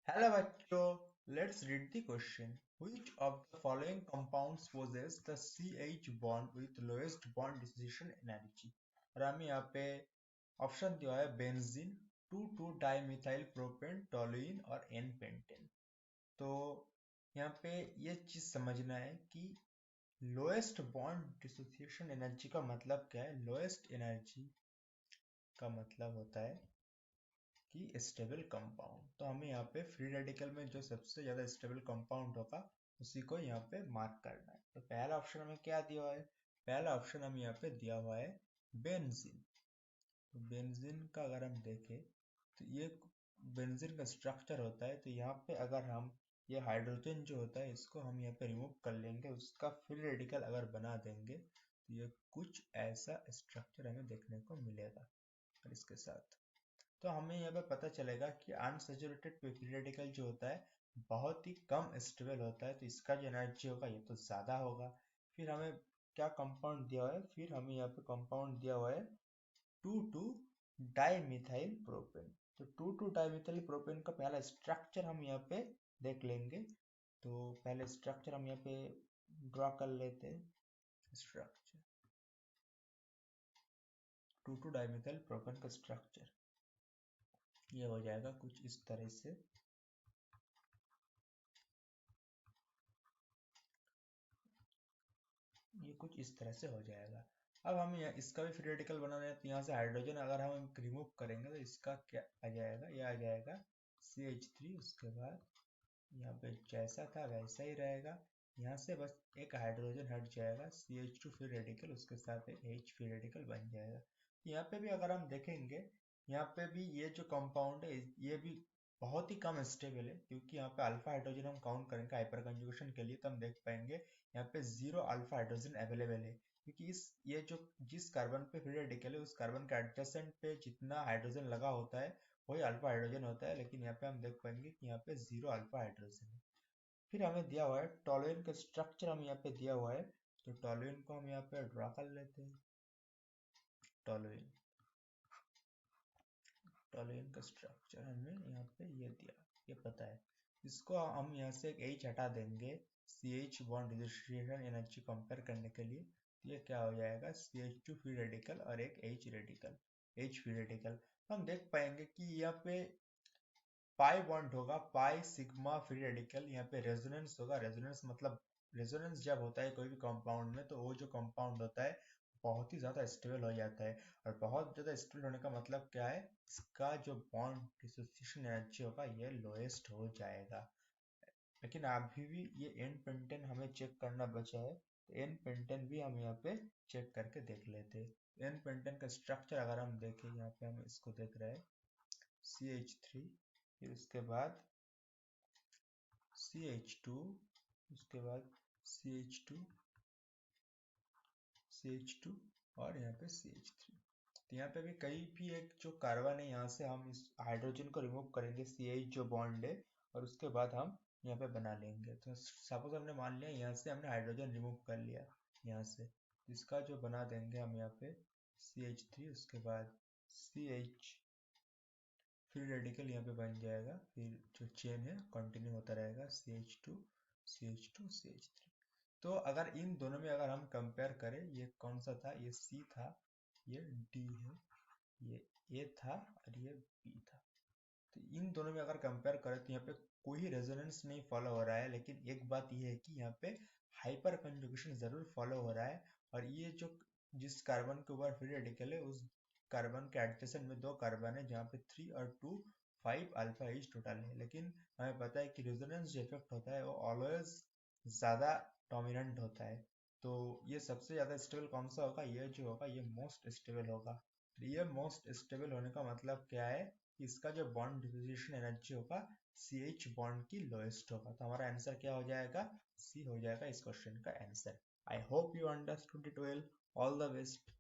Hello बच्चों, let's read the question. Which of the following compounds possess the CH bond with lowest bond dissociation energy? और हमें यहाँ पे option दिया है बेंजीन, 2,2 डाइमिथाइल प्रोपेन, टोलुइन और एन पेंटेन। तो यहाँ पे ये चीज समझना है कि लोएस्ट बॉन्ड डिसोसिएशन एनर्जी का मतलब क्या है। लोएस्ट एनर्जी का मतलब होता है कि स्टेबल कंपाउंड। तो हमें यहाँ पे फ्री रेडिकल में जो सबसे ज्यादा स्टेबल कंपाउंड होगा उसी को यहाँ पे मार्क करना है। तो पहला ऑप्शन हमें क्या दिया हुआ है? पहला ऑप्शन हमें यहाँ पे दिया हुआ है बेंजीन। तो बेंजीन का अगर हम देखें तो ये बेंजीन का स्ट्रक्चर होता है। तो यहाँ पे अगर हम ये हाइड्रोजन जो होता है इसको हम यहाँ पे रिमूव कर लेंगे, उसका फ्री रेडिकल अगर बना देंगे तो ये कुछ ऐसा स्ट्रक्चर हमें देखने को मिलेगा। और इसके साथ तो हमें यहाँ पे पता चलेगा कि अनसैचुरेटेड फ्री रेडिकल जो होता है बहुत ही कम स्टेबल होता है, तो इसका जो एनर्जी होगा ये तो ज्यादा होगा। फिर हमें क्या कंपाउंड दिया हुआ है? फिर हमें यहाँ पे कंपाउंड दिया हुआ है 2,2 डाइमिथाइल प्रोपेन। तो 2,2 डाइमिथाइल प्रोपेन का पहला स्ट्रक्चर हम यहाँ पे देख लेंगे। तो पहले स्ट्रक्चर हम यहाँ पे ड्रॉ कर लेते हैं। स्ट्रक्चर 2,2 डाइमिथाइल प्रोपेन का स्ट्रक्चर ये हो जाएगा कुछ इस तरह से। ये कुछ इस तरह से हो जाएगा। अब हम यहाँ इसका भी फ्री रेडिकल बनाना है, तो यहाँ से हाइड्रोजन अगर हम रिमूव करेंगे तो इसका क्या आ जाएगा? ये आ जाएगा CH3। उसके बाद यहाँ पे जैसा था वैसा ही रहेगा। यहाँ से बस एक हाइड्रोजन हट जाएगा, CH2 फ्री रेडिकल, उसके साथ एक H फ्री रेडिकल बन जाएगा। यहाँ पे भी अगर हम देखेंगे, यहाँ पे भी ये जो कंपाउंड है ये भी बहुत ही कम स्टेबल है, क्योंकि यहाँ पे अल्फा हाइड्रोजन हम काउंट करेंगे हाइपर कंजुगेशन के लिए तो हम देख पाएंगे यहाँ पे 0 अल्फा हाइड्रोजन अवेलेबल है। क्योंकि इस ये जो जिस कार्बन पे फ्री रेडिकल है उस कार्बन के एडजेसेंट पे जितना हाइड्रोजन लगा होता है वही अल्फा हाइड्रोजन होता है, लेकिन यहाँ पे हम देख पाएंगे कि यहाँ पे 0 अल्फा हाइड्रोजन है। फिर हमें दिया हुआ है टॉलुइन का स्ट्रक्चर, हम यहाँ पे दिया हुआ है। तो टॉलुइन को हम यहाँ पे ड्रा कर लेते हैं। टॉलुइन टॉलुइन का स्ट्रक्चर हमें यहाँ पे ये दिया, ये पता है। इसको हम यहाँ से एक H हटा देंगे CH bond dissociation energy compare करने के लिए। तो ये क्या हो जाएगा? CH2 फ्री रेडिकल और एक H radical, H free radical. हम देख पाएंगे कि यहाँ पे पाई बॉन्ड होगा, पाई सिग्मा फ्री रेडिकल। यहाँ पे रेजोनेंस होगा। रेजोनेंस मतलब रेजोनेंस जब होता है कोई भी कंपाउंड में तो वो जो कंपाउंड होता है बहुत ही ज्यादा स्टेबल हो जाता है। और बहुत ज्यादा स्टेबल होने का मतलब क्या है? इसका जो बॉन्ड डिसोसिएशन एनर्जी होगा ये लोएस्ट हो जाएगा। लेकिन अभी भी ये एन पेंटेन हमें चेक करना बचा है, तो एन पेंटेन भी हम यहाँ पे चेक करके देख लेते हैं। एन पेंटेन का स्ट्रक्चर अगर हम देखें, यहाँ पे हम इसको देख रहे हैं CH3, फिर उसके बाद CH2, उसके बाद CH2, CH2 और यहाँ पे CH3। तो यहाँ पे भी कहीं भी एक जो कार्बन है यहाँ से हम इस हाइड्रोजन को रिमूव करेंगे, CH जो बॉन्ड है, और उसके बाद हम यहाँ पे बना लेंगे। तो सपोज हमने मान लिया यहाँ से हमने हाइड्रोजन रिमूव कर लिया यहाँ से, तो इसका जो बना देंगे हम यहाँ पे CH3, उसके बाद CH फिर रेडिकल यहाँ पे बन जाएगा। फिर जो चेन है कंटिन्यू होता रहेगा CH2 CH2 CH3। तो अगर इन दोनों में अगर हम कंपेयर करें, ये कौन सा था? ये C था, ये D है, ये A था और ये B था। तो इन दोनों में अगर कंपेयर करें तो यहाँ पे कोई रेजोनेंस नहीं फॉलो हो रहा है, लेकिन एक बात ये है कि यहाँ पे हाइपर कंजुगेशन जरूर फॉलो हो रहा है। और ये जो जिस कार्बन के ऊपर फ्री रेडिकल है उस कार्बन के एडजेसेंट में दो कार्बन है जहाँ पे 3 और 2 5 अल्फा एच टोटल है। लेकिन हमें पता है कि रेजोनेंस जो इफेक्ट होता है वो ऑलवेज ज्यादा डोमिनेंट होता है। तो ये सबसे ज्यादा स्टेबल कौन सा होगा? ये जो होगा ये मोस्ट स्टेबल होगा। ये मोस्ट स्टेबल होने का मतलब क्या है? इसका जो बॉन्ड डिसोसिएशन एनर्जी होगा CH बॉन्ड की लोएस्ट होगा। तो हमारा आंसर क्या हो जाएगा? C हो जाएगा इस क्वेश्चन का answer. I hope you understood it well. All the best.